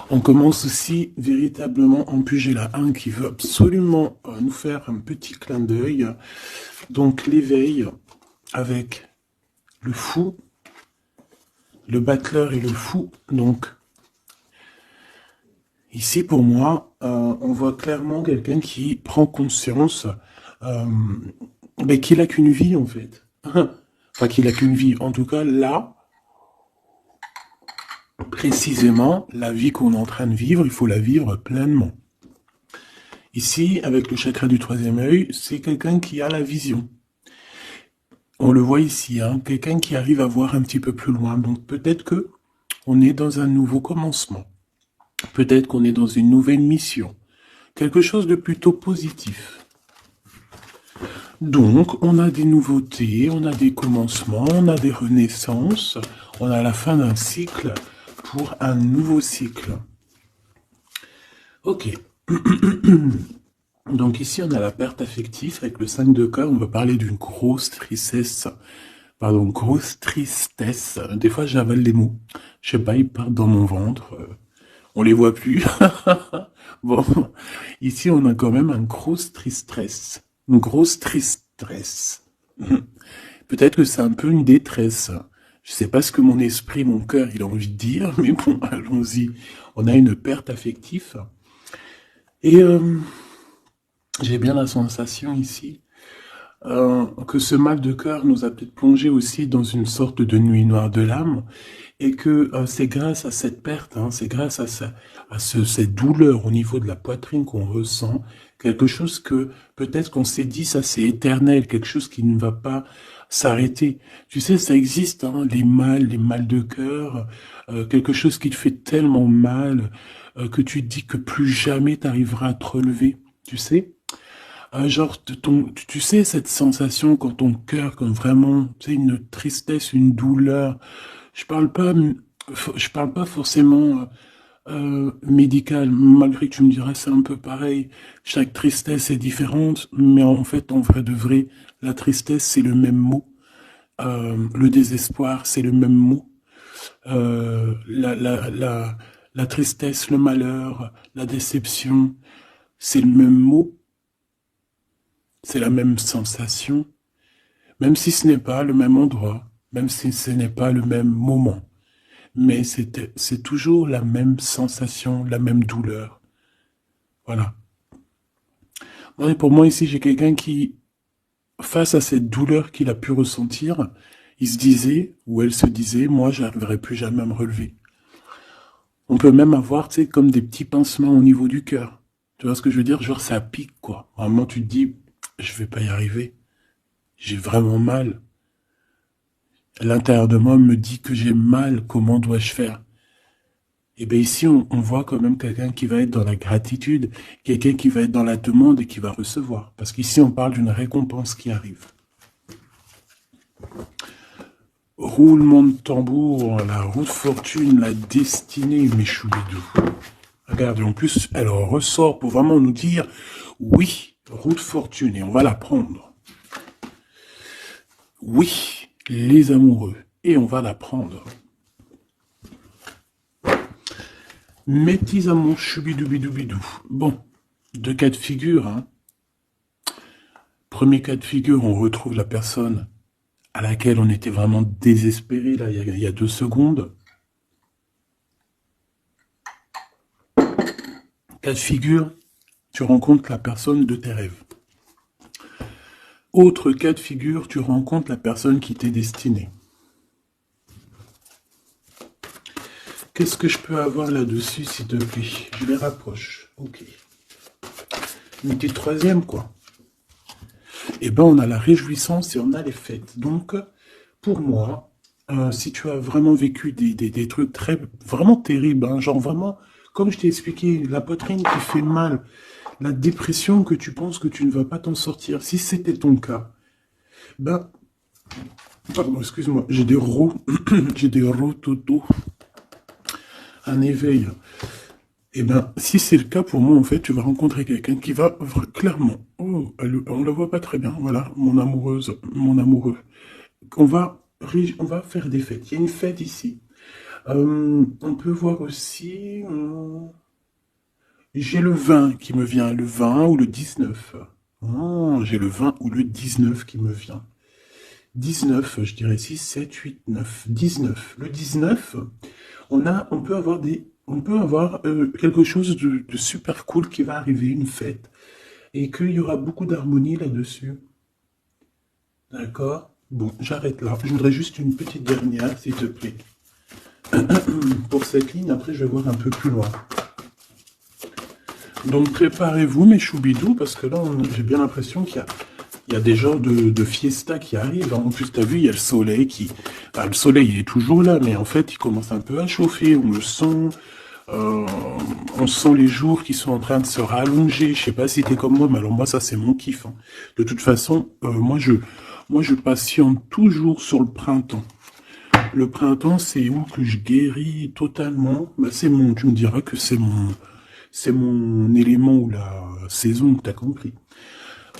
On commence aussi véritablement en Pugela 1 qui veut absolument nous faire un petit clin d'œil. Donc l'éveil avec le fou, le battleur et le fou. Donc ici pour moi, on voit clairement quelqu'un qui prend conscience qu'il a qu'une vie en fait. Enfin qu'il a qu'une vie. En tout cas là, précisément, la vie qu'on est en train de vivre, il faut la vivre pleinement. Ici, avec le chakra du troisième œil, c'est quelqu'un qui a la vision. On le voit ici, hein, quelqu'un qui arrive à voir un petit peu plus loin. Donc peut-être que on est dans un nouveau commencement. Peut-être qu'on est dans une nouvelle mission. Quelque chose de plutôt positif. Donc, on a des nouveautés, on a des commencements, on a des renaissances, on a la fin d'un cycle pour un nouveau cycle. Ok. Donc ici, on a la perte affective avec le 5 de cœur. On va parler d'une grosse tristesse. Pardon, grosse tristesse. Des fois, j'avale les mots. Je sais pas, ils partent dans mon ventre. On les voit plus. Bon, ici, on a quand même une grosse tristesse. Une grosse tristesse. Peut-être que c'est un peu une détresse. Je sais pas ce que mon esprit, mon cœur, il a envie de dire, mais bon, allons-y. On a une perte affective. Et j'ai bien la sensation ici que ce mal de cœur nous a peut-être plongé aussi dans une sorte de nuit noire de l'âme, et que c'est grâce à cette perte, hein, c'est grâce à, cette douleur au niveau de la poitrine qu'on ressent, quelque chose que peut-être qu'on s'est dit, ça c'est éternel, quelque chose qui ne va pas s'arrêter. Tu sais, ça existe, hein, les mal de cœur, quelque chose qui te fait tellement mal que tu te dis que plus jamais tu arriveras à te relever, tu sais. Genre, tu sais, cette sensation quand ton cœur, quand vraiment, tu sais, une tristesse, une douleur. Je parle pas forcément médical, malgré que tu me dirais c'est un peu pareil. Chaque tristesse est différente, mais en fait, en vrai de vrai, la tristesse c'est le même mot. Le désespoir c'est le même mot. La tristesse, le malheur, la déception, c'est le même mot. C'est la même sensation, même si ce n'est pas le même endroit, même si ce n'est pas le même moment. Mais c'est toujours la même sensation, la même douleur. Voilà. Et pour moi, ici, j'ai quelqu'un qui, face à cette douleur qu'il a pu ressentir, il se disait, ou elle se disait, moi, je n'arriverai plus jamais à me relever. On peut même avoir, tu sais, comme des petits pincements au niveau du cœur. Tu vois ce que je veux dire? Genre, ça pique, quoi. Vraiment, tu te dis, je vais pas y arriver. J'ai vraiment mal. L'intérieur de moi me dit que j'ai mal, comment dois-je faire? Et bien ici, on voit quand même quelqu'un qui va être dans la gratitude, quelqu'un qui va être dans la demande et qui va recevoir. Parce qu'ici, on parle d'une récompense qui arrive. Roulement de tambour, la roue de fortune, la destinée, mes choubidous. Regardez, en plus, elle ressort pour vraiment nous dire, oui, roue de fortune, et on va la prendre. Oui, les amoureux, et on va la prendre. Mes petits amours, choubidoubidou. Bon, deux cas de figure. Hein. Premier cas de figure, on retrouve la personne à laquelle on était vraiment désespéré, là, il y a 2 secondes. Cas de figure, tu rencontres la personne de tes rêves. Autre cas de figure, tu rencontres la personne qui t'est destinée. Qu'est-ce que je peux avoir là-dessus, s'il te plaît? Je les rapproche. Ok. Une petite troisième, quoi. Eh ben, on a la réjouissance et on a les fêtes. Donc, pour moi, si tu as vraiment vécu des trucs vraiment terribles, hein, genre vraiment, comme je t'ai expliqué, la poitrine qui fait mal, la dépression que tu penses que tu ne vas pas t'en sortir, si c'était ton cas, ben, pardon, excuse-moi, j'ai des j'ai des rototos, un éveil. Eh ben, si c'est le cas pour moi, en fait, tu vas rencontrer quelqu'un qui va clairement, oh, on la voit pas très bien, voilà, mon amoureuse, mon amoureux. On va faire des fêtes. Il y a une fête ici. On peut voir aussi... j'ai le 20 qui me vient, le 20 ou le 19. Oh, j'ai le 20 ou le 19 qui me vient. 19, je dirais 6, 7, 8, 9, 19. Le 19, on peut avoir quelque chose de super cool qui va arriver, une fête, et qu'il y aura beaucoup d'harmonie là-dessus. D'accord? Bon, j'arrête là. Je voudrais juste une petite dernière, s'il te plaît. Pour cette ligne, après, je vais voir un peu plus loin. Donc, préparez-vous, mes choubidous, parce que là, j'ai bien l'impression qu'il y a des genres de fiesta qui arrivent. En plus, t'as vu, il y a le soleil qui... Enfin, le soleil, il est toujours là, mais en fait, il commence un peu à chauffer. On le sent. On sent les jours qui sont en train de se rallonger. Je sais pas si t'es comme moi, mais alors moi, ça, c'est mon kiff. Hein. De toute façon, moi, je patiente toujours sur le printemps. Le printemps, c'est où que je guéris totalement. Bah, tu me diras que c'est mon élément ou la saison, t'as compris.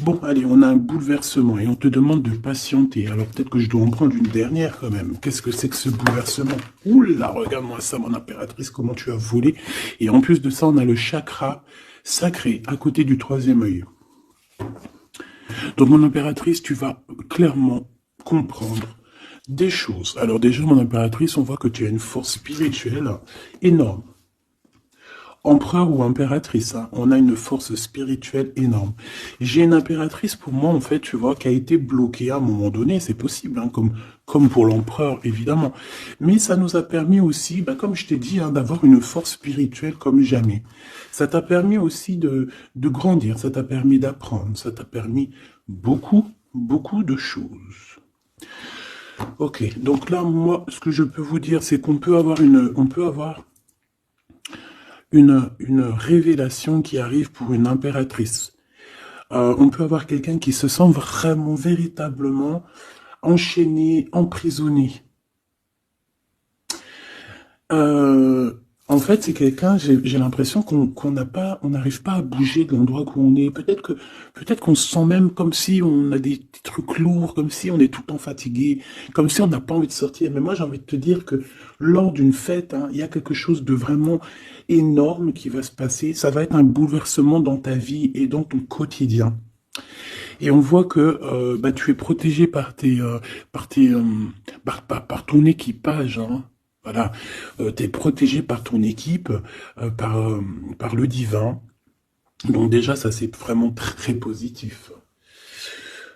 Bon, allez, on a un bouleversement et on te demande de patienter. Alors peut-être que je dois en prendre une dernière quand même. Qu'est-ce que c'est que ce bouleversement? Oula, regarde-moi ça, mon impératrice, comment tu as volé. Et en plus de ça, on a le chakra sacré à côté du troisième œil. Donc mon impératrice, tu vas clairement comprendre des choses. Alors déjà, mon impératrice, on voit que tu as une force spirituelle énorme. Empereur ou impératrice, hein, on a une force spirituelle énorme. J'ai une impératrice, pour moi, en fait, tu vois, qui a été bloquée à un moment donné, c'est possible, hein, comme pour l'empereur, évidemment. Mais ça nous a permis aussi, bah, comme je t'ai dit, hein, d'avoir une force spirituelle comme jamais. Ça t'a permis aussi de grandir, ça t'a permis d'apprendre, ça t'a permis beaucoup, beaucoup de choses. Ok, donc là, moi, ce que je peux vous dire, c'est qu'on peut avoir une révélation qui arrive pour une impératrice. On peut avoir quelqu'un qui se sent vraiment, véritablement enchaîné, emprisonné. En fait, c'est quelqu'un, j'ai l'impression qu'on n'arrive pas à bouger de l'endroit où on est. Peut-être qu'on se sent même comme si on a des trucs lourds, comme si on est tout le temps fatigué, comme si on n'a pas envie de sortir. Mais moi, j'ai envie de te dire que lors d'une fête, hein, il y a quelque chose de vraiment énorme qui va se passer. Ça va être un bouleversement dans ta vie et dans ton quotidien. Et on voit que bah, tu es protégé par ton équipage, hein. Voilà, tu es protégé par ton équipe, par le divin. Donc déjà, ça c'est vraiment très positif.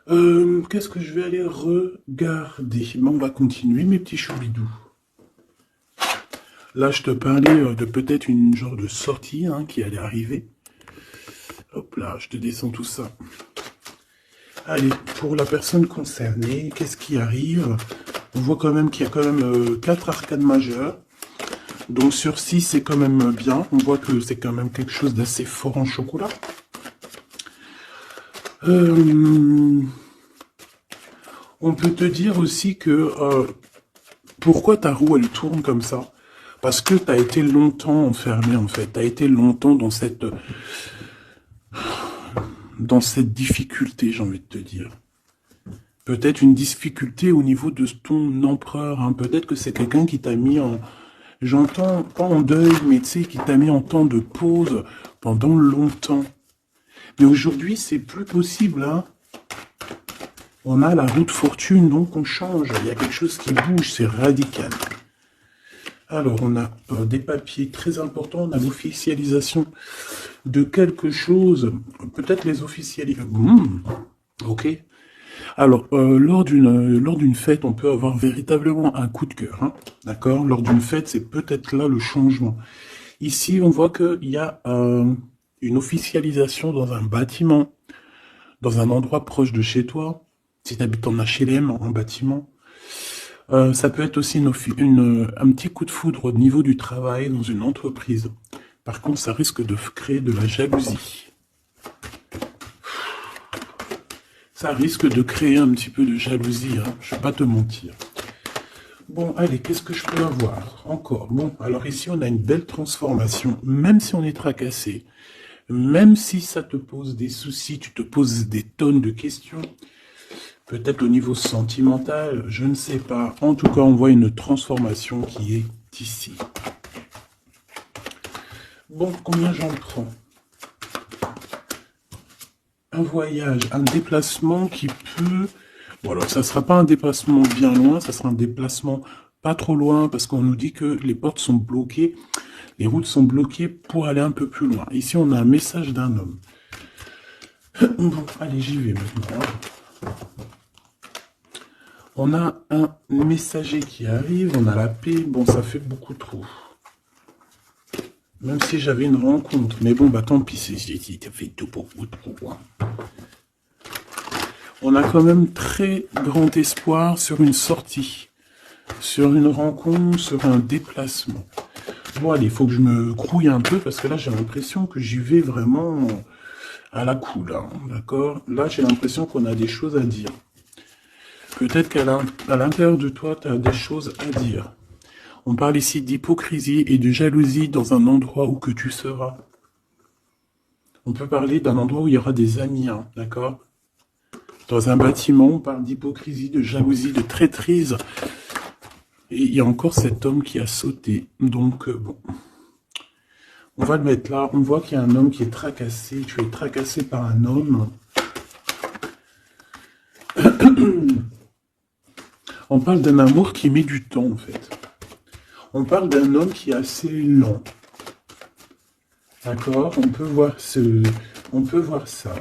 Qu'est-ce que je vais aller regarder? Ben, on va continuer, mes petits choubidous. Là, je te parlais de peut-être une genre de sortie hein, qui allait arriver. Hop là, je te descends tout ça. Allez, pour la personne concernée, qu'est-ce qui arrive? On voit quand même qu'il y a quand même 4 arcades majeures. Donc sur 6, c'est quand même bien. On voit que c'est quand même quelque chose d'assez fort en chocolat. On peut te dire aussi que pourquoi ta roue elle tourne comme ça? Parce que tu as été longtemps enfermé en fait. Tu as été longtemps dans cette difficulté, j'ai envie de te dire. Peut-être une difficulté au niveau de ton empereur. Hein. Peut-être que c'est quelqu'un qui t'a mis en... J'entends pas en deuil, mais tu sais, qui t'a mis en temps de pause pendant longtemps. Mais aujourd'hui, c'est plus possible. Hein. On a la roue de fortune, donc on change. Il y a quelque chose qui bouge, c'est radical. Alors, on a des papiers très importants. On a l'officialisation de quelque chose. Peut-être les officialisations. Ok. Alors, lors d'une fête, on peut avoir véritablement un coup de cœur, hein, d'accord? Lors d'une fête, c'est peut-être là le changement. Ici, on voit qu'il y a une officialisation dans un bâtiment, dans un endroit proche de chez toi, si tu habites en HLM, en bâtiment. Ça peut être aussi un petit coup de foudre au niveau du travail dans une entreprise. Par contre, ça risque de créer de la jalousie. Ça risque de créer un petit peu de jalousie, hein, je ne vais pas te mentir. Bon, allez, qu'est-ce que je peux avoir encore? Bon, alors ici, on a une belle transformation, même si on est tracassé, même si ça te pose des soucis, tu te poses des tonnes de questions, peut-être au niveau sentimental, je ne sais pas. En tout cas, on voit une transformation qui est d'ici. Bon, combien j'en prends? Un voyage, un déplacement qui peut... Bon, alors, ça ne sera pas un déplacement bien loin, ça sera un déplacement pas trop loin, parce qu'on nous dit que les portes sont bloquées, les routes sont bloquées pour aller un peu plus loin. Ici, on a un message d'un homme. Bon, allez, j'y vais maintenant. On a un messager qui arrive, on a la paix. Bon, ça fait beaucoup trop. Même si j'avais une rencontre. Mais bon, bah tant pis, ça fait tout beaucoup trop. On a quand même très grand espoir sur une sortie, sur une rencontre, sur un déplacement. Bon, allez, il faut que je me grouille un peu, parce que là, j'ai l'impression que j'y vais vraiment à la cool, hein, d'accord? Là, j'ai l'impression qu'on a des choses à dire. Peut-être qu'à l'intérieur de toi, tu as des choses à dire. On parle ici d'hypocrisie et de jalousie dans un endroit où que tu seras. On peut parler d'un endroit où il y aura des amis, hein, d'accord? Dans un bâtiment, on parle d'hypocrisie, de jalousie, de traîtrise. Et il y a encore cet homme qui a sauté. Donc, bon. On va le mettre là. On voit qu'il y a un homme qui est tracassé. Tu es tracassé par un homme. On parle d'un amour qui met du temps, en fait. On parle d'un homme qui est assez lent. D'accord? On peut voir ça.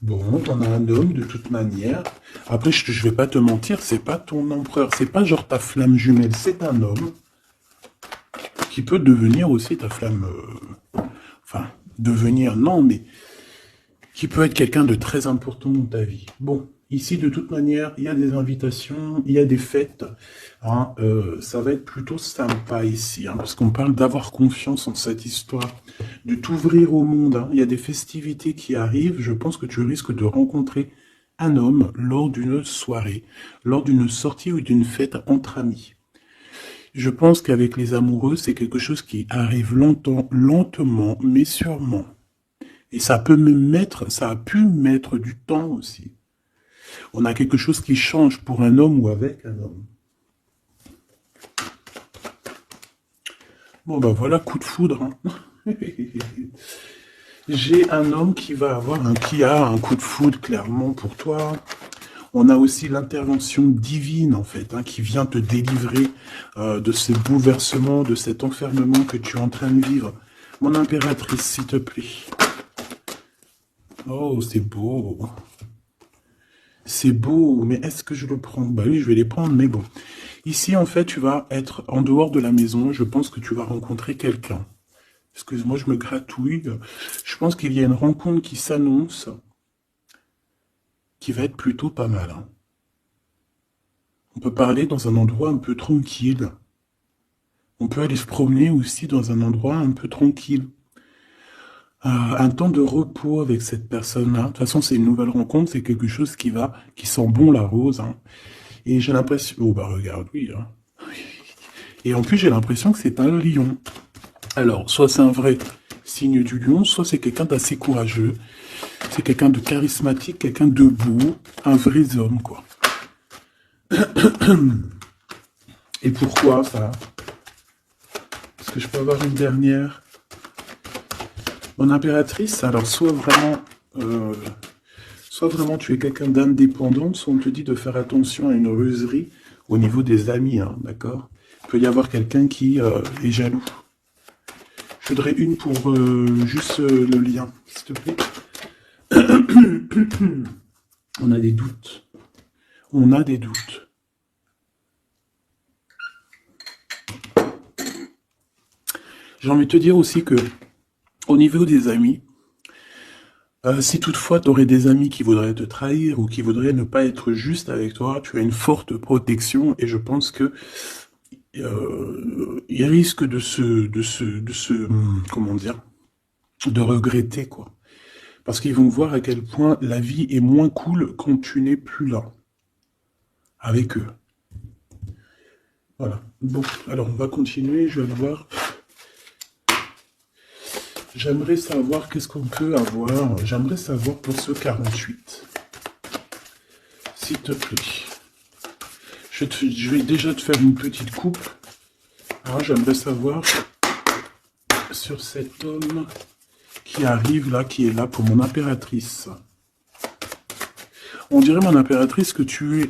Bon, on a un homme de toute manière. Après, je vais pas te mentir, c'est pas ton empereur. C'est pas genre ta flamme jumelle. C'est un homme qui peut devenir aussi ta flamme... Enfin, devenir, non, mais... qui peut être quelqu'un de très important dans ta vie. Bon, ici, de toute manière, il y a des invitations, il y a des fêtes. Hein, ça va être plutôt sympa ici, hein, parce qu'on parle d'avoir confiance en cette histoire, de t'ouvrir au monde. Hein. Il y a des festivités qui arrivent. Je pense que tu risques de rencontrer un homme lors d'une soirée, lors d'une sortie ou d'une fête entre amis. Je pense qu'avec les amoureux, c'est quelque chose qui arrive lentement, mais sûrement. Et ça a pu mettre du temps aussi. On a quelque chose qui change pour un homme ou avec un homme. Bon, ben voilà, coup de foudre. Hein. J'ai un homme qui a un coup de foudre clairement pour toi. On a aussi l'intervention divine, en fait, hein, qui vient te délivrer de ces bouleversements, de cet enfermement que tu es en train de vivre. Mon impératrice, s'il te plaît. Oh, c'est beau. C'est beau, mais est-ce que je le prends? Bah oui, je vais les prendre, mais bon. Ici, en fait, tu vas être en dehors de la maison. Je pense que tu vas rencontrer quelqu'un. Excuse-moi, je me gratouille. Je pense qu'il y a une rencontre qui s'annonce, qui va être plutôt pas mal. Hein. On peut parler dans un endroit un peu tranquille. On peut aller se promener aussi dans un endroit un peu tranquille. Un temps de repos avec cette personne-là. De toute façon, c'est une nouvelle rencontre, c'est quelque chose qui sent bon la rose. Hein. Et j'ai l'impression... Oh, bah regarde, oui. Hein. Et en plus, j'ai l'impression que c'est un lion. Alors, soit c'est un vrai signe du lion, soit c'est quelqu'un d'assez courageux. C'est quelqu'un de charismatique, quelqu'un de beau, un vrai homme, quoi. Et pourquoi, ça? Est-ce que je peux avoir une dernière? Mon impératrice, alors soit vraiment tu es quelqu'un d'indépendant, soit on te dit de faire attention à une ruserie au niveau des amis, hein, d'accord? Il peut y avoir quelqu'un qui est jaloux. Je voudrais une pour juste le lien, s'il te plaît. On a des doutes. On a des doutes. J'ai envie de te dire aussi que au niveau des amis, si toutefois tu aurais des amis qui voudraient te trahir ou qui voudraient ne pas être juste avec toi, tu as une forte protection et je pense que il risque comment dire, de regretter quoi. Parce qu'ils vont voir à quel point la vie est moins cool quand tu n'es plus là avec eux. Voilà. Bon, alors on va continuer, je vais voir. J'aimerais savoir qu'est-ce qu'on peut avoir. J'aimerais savoir pour ce 48. S'il te plaît. Je vais déjà te faire une petite coupe. Alors, j'aimerais savoir sur cet homme qui arrive là, qui est là pour mon impératrice. On dirait, mon impératrice, que tu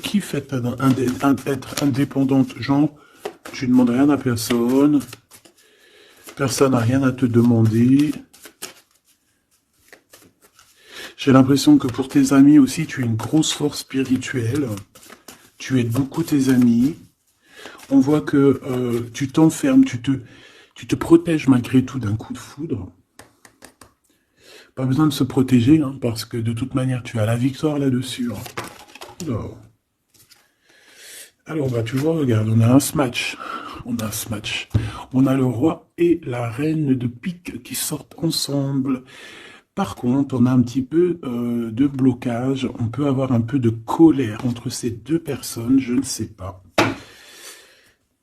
kiffes être indépendante. Genre, tu ne demandes rien à personne. Personne n'a rien à te demander. J'ai l'impression que pour tes amis aussi, tu as une grosse force spirituelle. Tu aides beaucoup tes amis. On voit que tu t'enfermes, tu te protèges malgré tout d'un coup de foudre. Pas besoin de se protéger, hein, parce que de toute manière, tu as la victoire là-dessus. Hein. Alors, bah, tu vois, regarde, on a un smash. On a un smash. On a le roi et la reine de pique qui sortent ensemble. Par contre, on a un petit peu de blocage. On peut avoir un peu de colère entre ces deux personnes, je ne sais pas.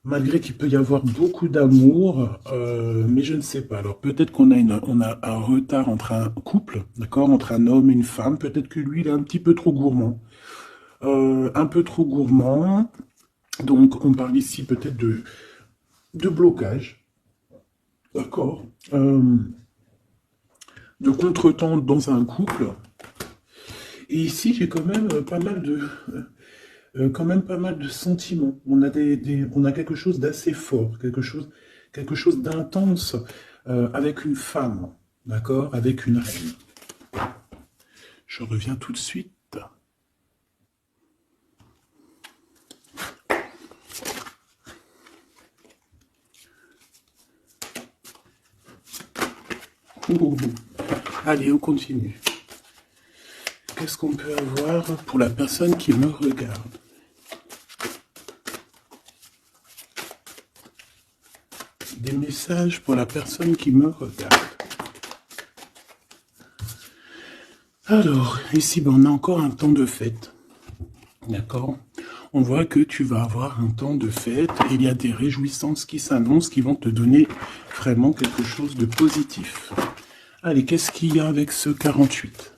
Malgré qu'il peut y avoir beaucoup d'amour, mais je ne sais pas. Alors peut-être qu'on a, un retard entre un couple, d'accord, entre un homme et une femme. Peut-être que lui, il est un petit peu trop gourmand. Un peu trop gourmand. Donc on parle ici peut-être de blocage. D'accord. De contretemps dans un couple. Et ici, j'ai quand même pas mal de sentiments. On a on a quelque chose d'assez fort, quelque chose d'intense avec une femme, d'accord, avec une reine. Je reviens tout de suite. Allez, on continue. Qu'est-ce qu'on peut avoir pour la personne qui me regarde? Des messages pour la personne qui me regarde. Alors, ici, on a encore un temps de fête. D'accord? On voit que tu vas avoir un temps de fête. Et il y a des réjouissances qui s'annoncent, qui vont te donner vraiment quelque chose de positif. Allez, qu'est-ce qu'il y a avec ce 48?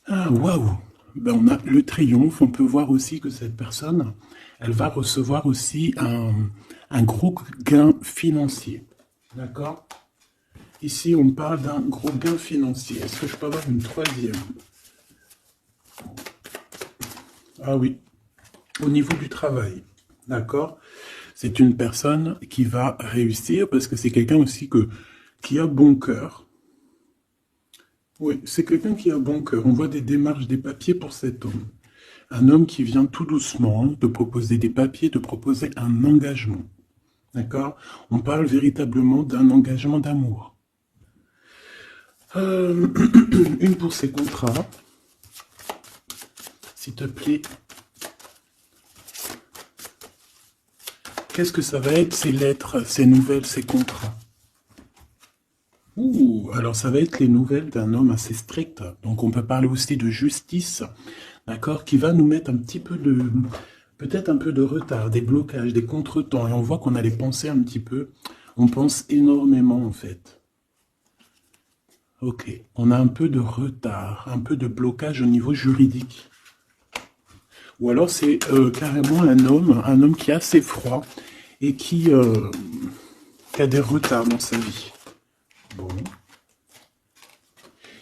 Ah, waouh! Ben, on a le triomphe. On peut voir aussi que cette personne, elle va recevoir aussi un gros gain financier. D'accord? Ici, on parle d'un gros gain financier. Est-ce que je peux avoir une troisième? Ah oui. Au niveau du travail. D'accord? C'est une personne qui va réussir parce que c'est quelqu'un aussi qui a bon cœur. Oui, c'est quelqu'un qui a bon cœur. On voit des démarches, des papiers pour cet homme. Un homme qui vient tout doucement de proposer des papiers, de proposer un engagement. D'accord? On parle véritablement d'un engagement d'amour. Une pour ses contrats. S'il te plaît. Qu'est-ce que ça va être, ces lettres, ces nouvelles, ces contrats? Ouh, alors ça va être les nouvelles d'un homme assez strict. Donc on peut parler aussi de justice, d'accord, qui va nous mettre un petit peu de, peut-être un peu de retard, des blocages, des contretemps. Et on voit qu'on a les pensées un petit peu, on pense énormément en fait. Ok, on a un peu de retard, un peu de blocage au niveau juridique. Ou alors c'est carrément un homme qui est assez froid et qui a des retards dans sa vie. Bon.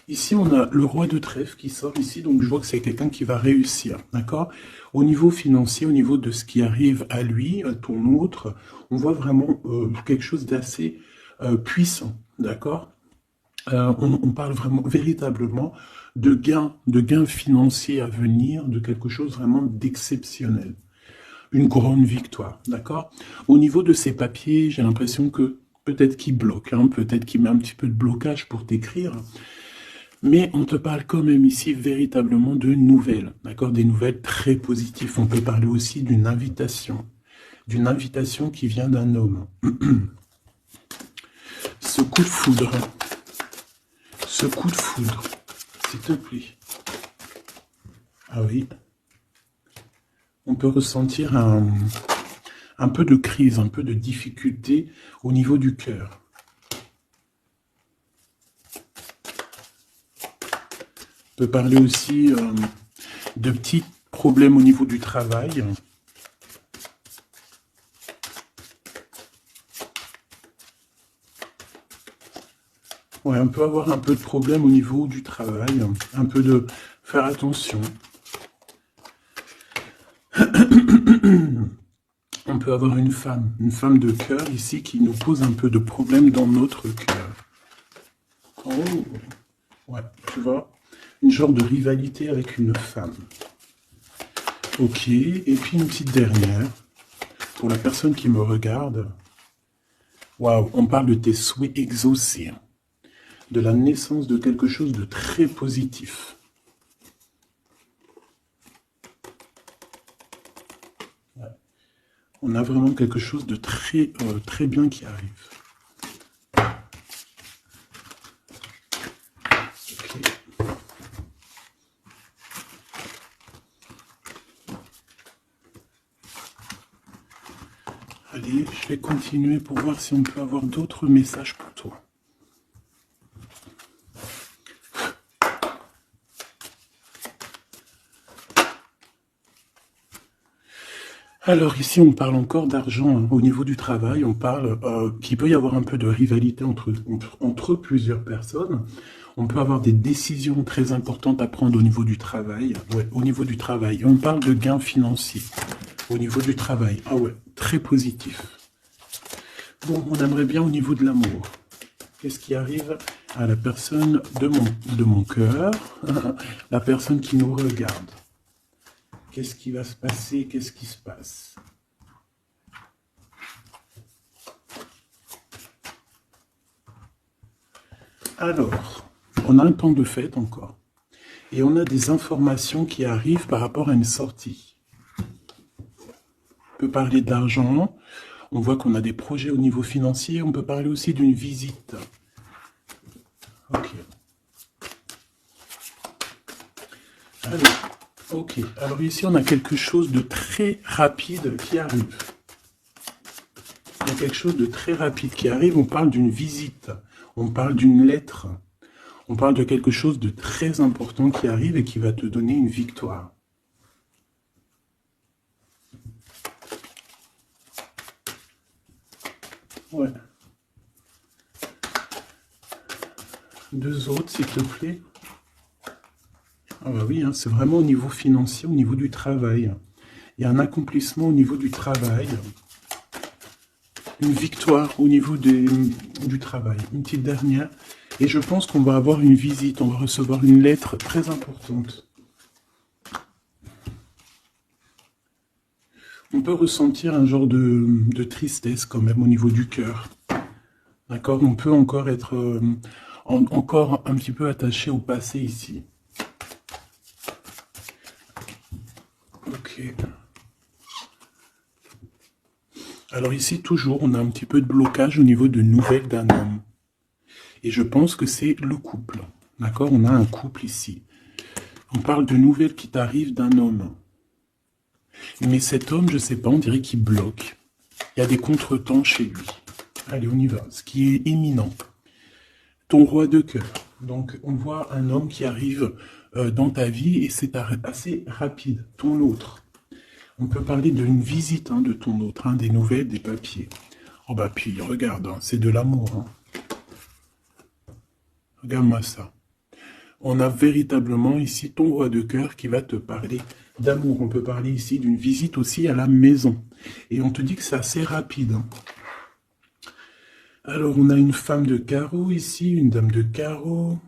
Ici, on a le roi de trèfle qui sort ici, donc je vois que c'est quelqu'un qui va réussir, d'accord? Au niveau financier, au niveau de ce qui arrive à lui, à ton autre, on voit vraiment quelque chose d'assez puissant, d'accord? On parle vraiment, véritablement, de gains financiers à venir, de quelque chose vraiment d'exceptionnel. Une grande victoire, d'accord? Au niveau de ces papiers, j'ai l'impression que peut-être qu'il bloque, hein, peut-être qu'il met un petit peu de blocage pour t'écrire, mais on te parle quand même ici véritablement de nouvelles, d'accord? Des nouvelles très positives. On peut parler aussi d'une invitation qui vient d'un homme. Ce coup de foudre, s'il te plaît. Ah oui. On peut ressentir un peu de crise, un peu de difficulté au niveau du cœur. On peut parler aussi de petits problèmes au niveau du travail. Ouais, on peut avoir un peu de problème au niveau du travail, un peu de faire attention. On peut avoir une femme de cœur ici qui nous pose un peu de problème dans notre cœur. Oh, ouais, tu vois, une genre de rivalité avec une femme. Ok, et puis une petite dernière, pour la personne qui me regarde. Waouh, on parle de tes souhaits exaucés, de la naissance de quelque chose de très positif. Ouais. On a vraiment quelque chose de très, très bien qui arrive. Okay. Allez, je vais continuer pour voir si on peut avoir d'autres messages pour toi. Alors ici, on parle encore d'argent hein. Au niveau du travail. On parle qu'il peut y avoir un peu de rivalité entre plusieurs personnes. On peut avoir des décisions très importantes à prendre au niveau du travail. Ouais, au niveau du travail. Et on parle de gains financiers au niveau du travail. Ah ouais, très positif. Bon, on aimerait bien au niveau de l'amour. Qu'est-ce qui arrive à la personne de mon cœur, la personne qui nous regarde? Qu'est-ce qui va se passer? Qu'est-ce qui se passe? Alors, on a un temps de fête encore. Et on a des informations qui arrivent par rapport à une sortie. On peut parler de l'argent. On voit qu'on a des projets au niveau financier. On peut parler aussi d'une visite. Ok. Ok, alors ici on a quelque chose de très rapide qui arrive. Il y a quelque chose de très rapide qui arrive, on parle d'une visite, on parle d'une lettre, on parle de quelque chose de très important qui arrive et qui va te donner une victoire. Ouais. Deux autres, s'il te plaît. Ah bah oui, hein, c'est vraiment au niveau financier, au niveau du travail. Il y a un accomplissement au niveau du travail. Une victoire au niveau du travail. Une petite dernière. Et je pense qu'on va avoir une visite, on va recevoir une lettre très importante. On peut ressentir un genre de tristesse quand même au niveau du cœur. D'accord? On peut encore être encore un petit peu attaché au passé ici. Ok. Alors ici, toujours, on a un petit peu de blocage au niveau de nouvelles d'un homme. Et je pense que c'est le couple. D'accord? On a un couple ici. On parle de nouvelles qui t'arrivent d'un homme. Mais cet homme, je sais pas, on dirait qu'il bloque. Il y a des contretemps chez lui. Allez, on y va. Ce qui est imminent. Ton roi de cœur. Donc, on voit un homme qui arrive dans ta vie et c'est assez rapide. Ton autre. On peut parler d'une visite de ton autre, des nouvelles, des papiers. Oh bah puis, regarde, c'est de l'amour. Regarde-moi ça. On a véritablement ici ton roi de cœur qui va te parler d'amour. On peut parler ici d'une visite aussi à la maison. Et on te dit que c'est assez rapide. Alors, on a une femme de carreau ici, une dame de carreau.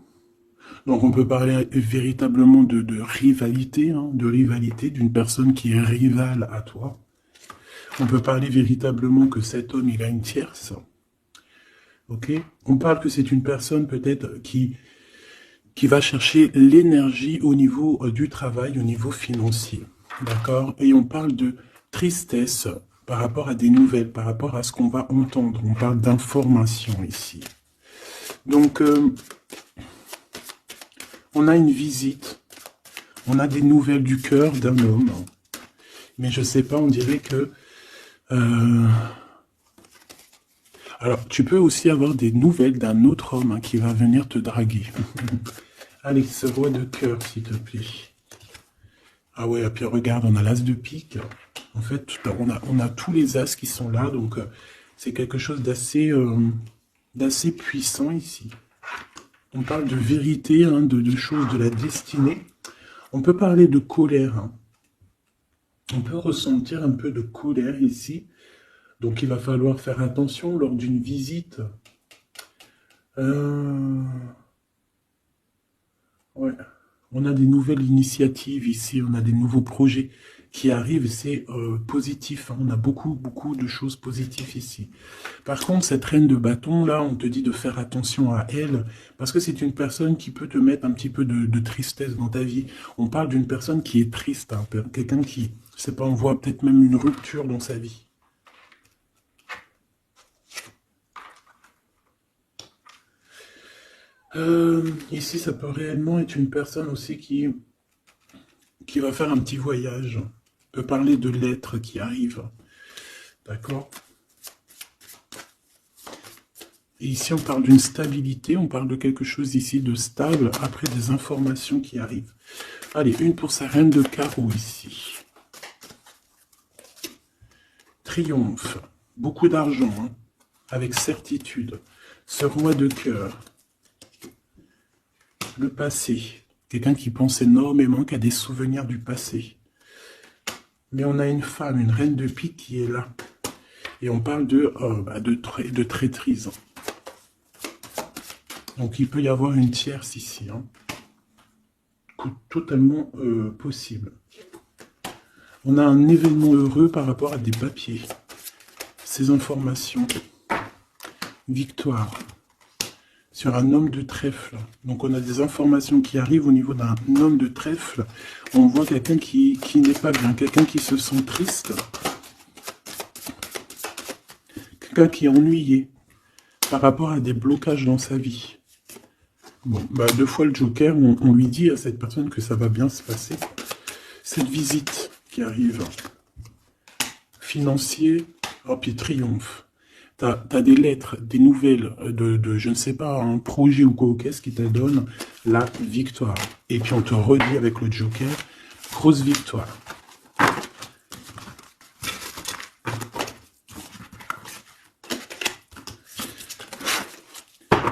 Donc, on peut parler véritablement de rivalité, d'une personne qui est rivale à toi. On peut parler véritablement que cet homme, il a une tierce. Ok? On parle que c'est une personne peut-être qui va chercher l'énergie au niveau du travail, au niveau financier. D'accord? Et on parle de tristesse par rapport à des nouvelles, par rapport à ce qu'on va entendre. On parle d'information ici. Donc, on a une visite. On a des nouvelles du cœur d'un homme. Mais je sais pas, on dirait que... Alors, tu peux aussi avoir des nouvelles d'un autre homme qui va venir te draguer. Allez, ce roi de cœur, s'il te plaît. Ah ouais, et puis regarde, on a l'as de pique. En fait, on a tous les as qui sont là, donc c'est quelque chose d'assez puissant ici. On parle de vérité, hein, de choses de la destinée. On peut parler de colère. Hein. On peut ressentir un peu de colère ici. Donc il va falloir faire attention lors d'une visite. Ouais. On a des nouvelles initiatives ici, on a des nouveaux projets qui arrivent, c'est positif. Hein. On a beaucoup de choses positives ici. Par contre, cette reine de bâton, là, on te dit de faire attention à elle, parce que c'est une personne qui peut te mettre un petit peu de tristesse dans ta vie. On parle d'une personne qui est triste, hein, quelqu'un qui, je sais pas, on voit peut-être même une rupture dans sa vie. Ici, ça peut réellement être une personne aussi qui va faire un petit voyage. On peut parler de lettres qui arrivent. D'accord? Et ici, on parle d'une stabilité, on parle de quelque chose ici de stable, après des informations qui arrivent. Allez, une pour sa reine de carreau ici. Triomphe, beaucoup d'argent, hein, avec certitude. Ce roi de cœur. Le passé. Quelqu'un qui pense énormément, qui a des souvenirs du passé. Mais on a une femme, une reine de pique qui est là. Et on parle de traîtrise. Donc il peut y avoir une tierce ici. Hein. Totalement possible. On a un événement heureux par rapport à des papiers. Ces informations. Victoire. Sur un homme de trèfle. Donc on a des informations qui arrivent au niveau d'un homme de trèfle. On voit quelqu'un qui n'est pas bien, quelqu'un qui se sent triste. Quelqu'un qui est ennuyé par rapport à des blocages dans sa vie. Bon, bah, deux fois le Joker, on lui dit à cette personne que ça va bien se passer. Cette visite qui arrive. Financier, oh puis triomphe. T'as des lettres, des nouvelles de, je ne sais pas, un projet ou quoi, qu'est-ce qui te donne la victoire. Et puis on te redit avec le Joker, grosse victoire.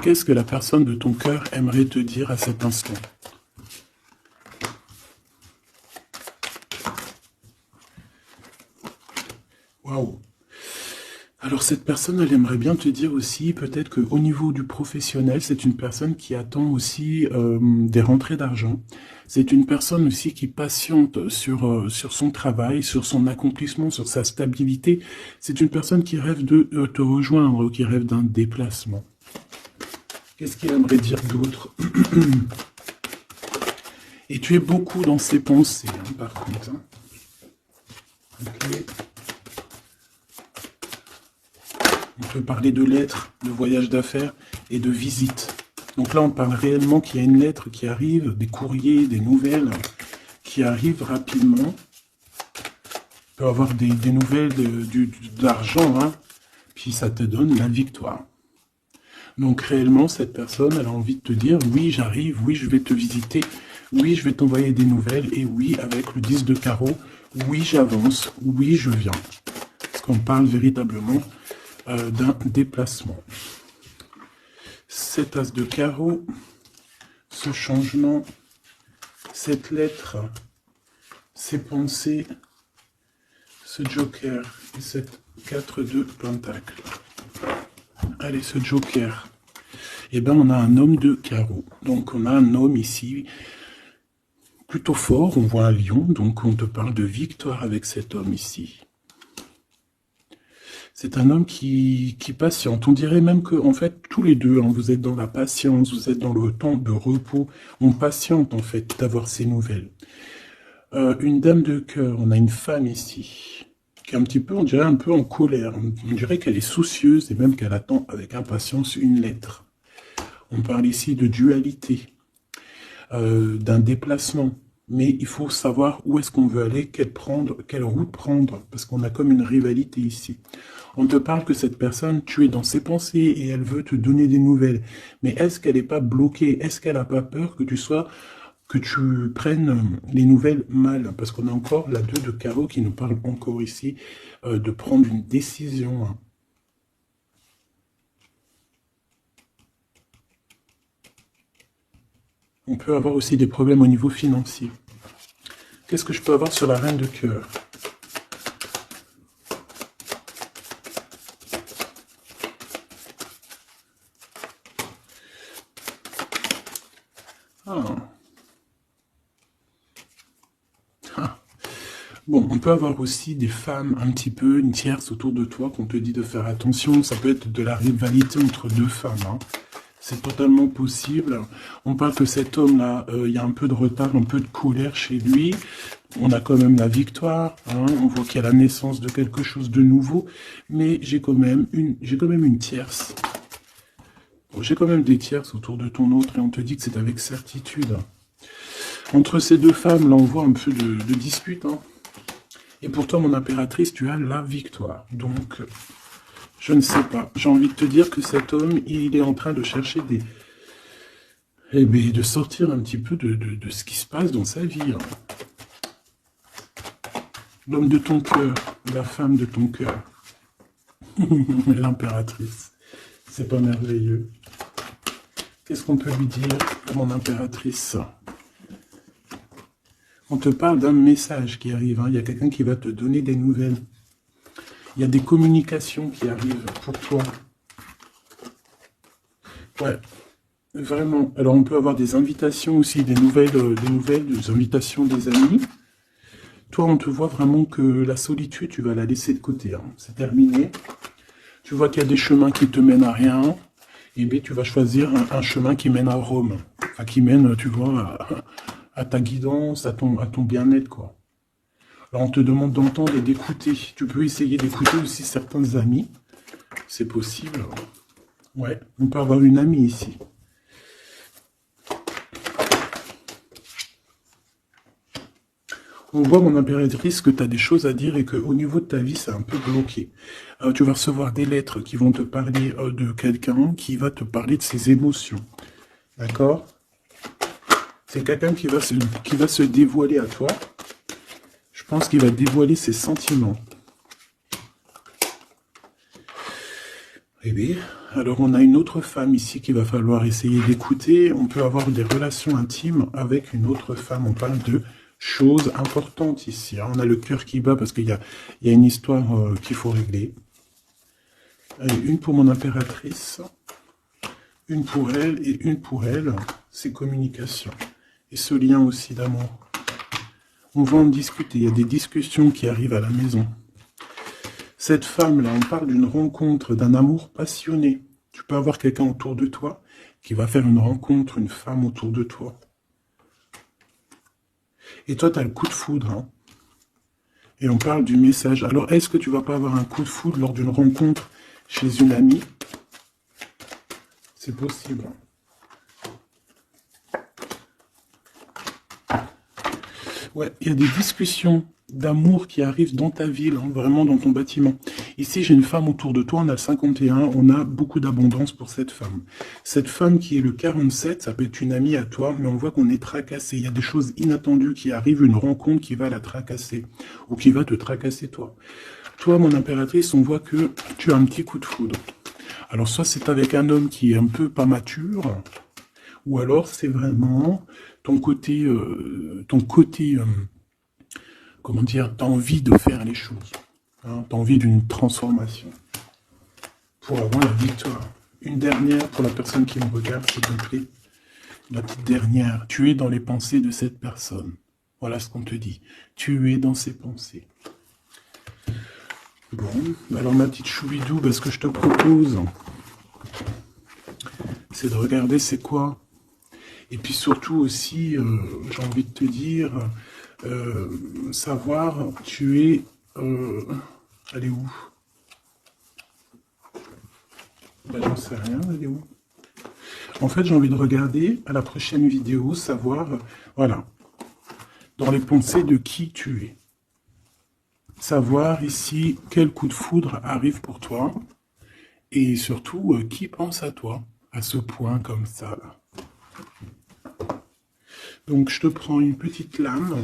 Qu'est-ce que la personne de ton cœur aimerait te dire à cet instant? Waouh! Alors cette personne, elle aimerait bien te dire aussi, peut-être qu'au niveau du professionnel, c'est une personne qui attend aussi des rentrées d'argent. C'est une personne aussi qui patiente sur son travail, sur son accomplissement, sur sa stabilité. C'est une personne qui rêve de te rejoindre, qui rêve d'un déplacement. Qu'est-ce qu'il aimerait dire d'autre? Et tu es beaucoup dans ses pensées, hein, par contre. Hein. Okay. On peut parler de lettres, de voyages d'affaires et de visites. Donc là, on parle réellement qu'il y a une lettre qui arrive, des courriers, des nouvelles qui arrivent rapidement. On peut avoir des nouvelles d'argent, hein, puis ça te donne la victoire. Donc réellement, cette personne, elle a envie de te dire, oui, j'arrive, oui, je vais te visiter, oui, je vais t'envoyer des nouvelles, et oui, avec le 10 de carreau, oui, j'avance, oui, je viens. Parce qu'on parle véritablement d'un déplacement. Cet as de carreau, ce changement, cette lettre, ces pensées, ce joker et cette 4 de pentacle. Allez, ce joker. Eh bien, on a un homme de carreau. Donc, on a un homme ici plutôt fort. On voit un lion. Donc, on te parle de victoire avec cet homme ici. C'est un homme qui patiente. On dirait même que, en fait, tous les deux, hein, vous êtes dans la patience, vous êtes dans le temps de repos. On patiente, en fait, d'avoir ces nouvelles. Une dame de cœur, on a une femme ici, qui est un petit peu, on dirait un peu en colère. On dirait qu'elle est soucieuse et même qu'elle attend avec impatience une lettre. On parle ici de dualité, d'un déplacement. Mais il faut savoir où est-ce qu'on veut aller, quelle route prendre, parce qu'on a comme une rivalité ici. On te parle que cette personne, tu es dans ses pensées et elle veut te donner des nouvelles. Mais est-ce qu'elle n'est pas bloquée? Est-ce qu'elle n'a pas peur que tu prennes les nouvelles mal? Parce qu'on a encore la 2 de carreau qui nous parle encore ici de prendre une décision. On peut avoir aussi des problèmes au niveau financier. Qu'est-ce que je peux avoir sur la reine de cœur? Ah. Ah. Bon, on peut avoir aussi des femmes un petit peu, une tierce autour de toi qu'on te dit de faire attention. Ça peut être de la rivalité entre deux femmes. Hein. C'est totalement possible. On parle que cet homme-là, il y a un peu de retard, un peu de colère chez lui. On a quand même la victoire. Hein. On voit qu'il y a la naissance de quelque chose de nouveau. Mais j'ai quand même une tierce. Bon, j'ai quand même des tierces autour de ton autre et on te dit que c'est avec certitude. Entre ces deux femmes, là, on voit un peu de dispute. Hein. Et pour toi, mon impératrice, tu as la victoire. Donc, je ne sais pas. J'ai envie de te dire que cet homme, il est en train de chercher de sortir un petit peu de ce qui se passe dans sa vie. Hein. L'homme de ton cœur, la femme de ton cœur. L'impératrice. C'est pas merveilleux. Qu'est-ce qu'on peut lui dire, mon impératrice? On te parle d'un message qui arrive. Hein. Il y a quelqu'un qui va te donner des nouvelles. Il y a des communications qui arrivent pour toi. Ouais, vraiment. Alors, on peut avoir des invitations aussi, des nouvelles, des invitations des amis. Toi, on te voit vraiment que la solitude, tu vas la laisser de côté. Hein. C'est terminé. Tu vois qu'il y a des chemins qui te mènent à rien. Et bien, tu vas choisir un chemin qui mène à Rome. Enfin, qui mène, tu vois, à ta guidance, à ton bien-être, quoi. Alors, on te demande d'entendre et d'écouter. Tu peux essayer d'écouter aussi certains amis. C'est possible. Ouais, on peut avoir une amie ici. On voit, mon impératrice, que tu as des choses à dire et qu'au niveau de ta vie, c'est un peu bloqué. Tu vas recevoir des lettres qui vont te parler de quelqu'un qui va te parler de ses émotions. D'accord? C'est quelqu'un qui va se dévoiler à toi. Je pense qu'il va dévoiler ses sentiments. Eh bien, alors on a une autre femme ici qu'il va falloir essayer d'écouter. On peut avoir des relations intimes avec une autre femme. On parle de choses importantes ici. On a le cœur qui bat parce qu'il y a une histoire qu'il faut régler. Allez, une pour mon impératrice, une pour elle et une pour elle. C'est communication. Et ce lien aussi d'amour. On va en discuter. Il y a des discussions qui arrivent à la maison. Cette femme-là, on parle d'une rencontre, d'un amour passionné. Tu peux avoir quelqu'un autour de toi qui va faire une rencontre, une femme autour de toi. Et toi, tu as le coup de foudre. Hein. Et on parle du message. Alors, est-ce que tu vas pas avoir un coup de foudre lors d'une rencontre chez une amie? C'est possible. Ouais, il y a des discussions d'amour qui arrivent dans ta ville, hein, vraiment dans ton bâtiment. Ici, j'ai une femme autour de toi, on a le 51, on a beaucoup d'abondance pour cette femme. Cette femme qui est le 47, ça peut être une amie à toi, mais on voit qu'on est tracassé. Il y a des choses inattendues qui arrivent, une rencontre qui va la tracasser, ou qui va te tracasser toi. Toi, mon impératrice, on voit que tu as un petit coup de foudre. Alors, soit c'est avec un homme qui est un peu pas mature, ou alors c'est vraiment ton côté, comment dire, tu as envie de faire les choses. Hein, tu as envie d'une transformation pour avoir la victoire. Une dernière pour la personne qui me regarde, s'il te plaît. La petite dernière. Tu es dans les pensées de cette personne. Voilà ce qu'on te dit. Tu es dans ses pensées. Bon, alors ma petite choubidou, ce que je te propose, c'est de regarder c'est quoi. Et puis surtout aussi, j'ai envie de te dire, savoir, tu es... elle est où? J'en sais rien, elle est où? En fait, j'ai envie de regarder à la prochaine vidéo, savoir... voilà. dans les pensées de qui tu es. Savoir ici quel coup de foudre arrive pour toi et surtout qui pense à toi à ce point comme ça là. Donc je te prends une petite lame.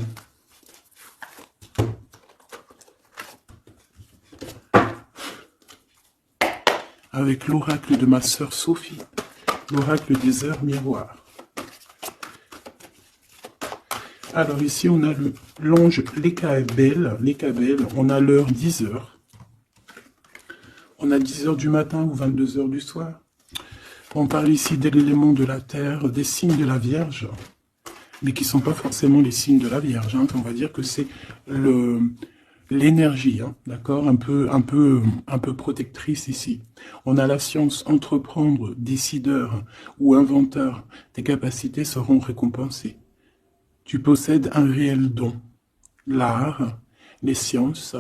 Avec l'oracle de ma sœur Sophie, l'oracle des heures miroirs. Alors ici on a l'ange Lekabel, on a l'heure 10 heures. On a 10 heures du matin ou 22 heures du soir. On parle ici de l'élément de la terre, des signes de la Vierge, mais qui ne sont pas forcément les signes de la Vierge. Hein. On va dire que c'est l'énergie, hein, d'accord, un peu protectrice ici. On a la science, entreprendre, décideur ou inventeur. Tes capacités seront récompensées. Tu possèdes un réel don. L'art, les sciences,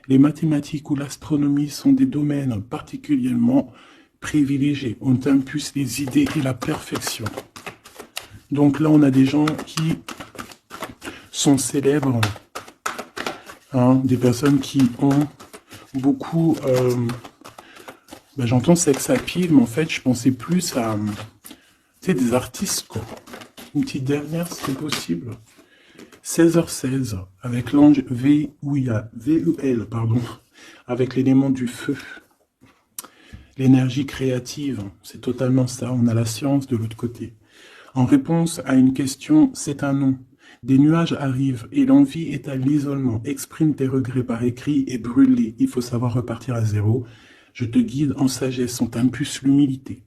les mathématiques ou l'astronomie sont des domaines particulièrement privilégiés. On t'impulse les idées et la perfection. Donc là, on a des gens qui sont célèbres, hein, des personnes qui ont beaucoup... ben, j'entends sex appeal, mais en fait, je pensais plus à... tu sais, des artistes, quoi. Une petite dernière, si c'est possible. 16h16, avec l'ange VUL, pardon, avec l'élément du feu. L'énergie créative, c'est totalement ça. On a la science de l'autre côté. En réponse à une question, c'est un non. Des nuages arrivent et l'envie est à l'isolement. Exprime tes regrets par écrit et brûle-les. Il faut savoir repartir à zéro. Je te guide en sagesse, on t'impulse l'humilité.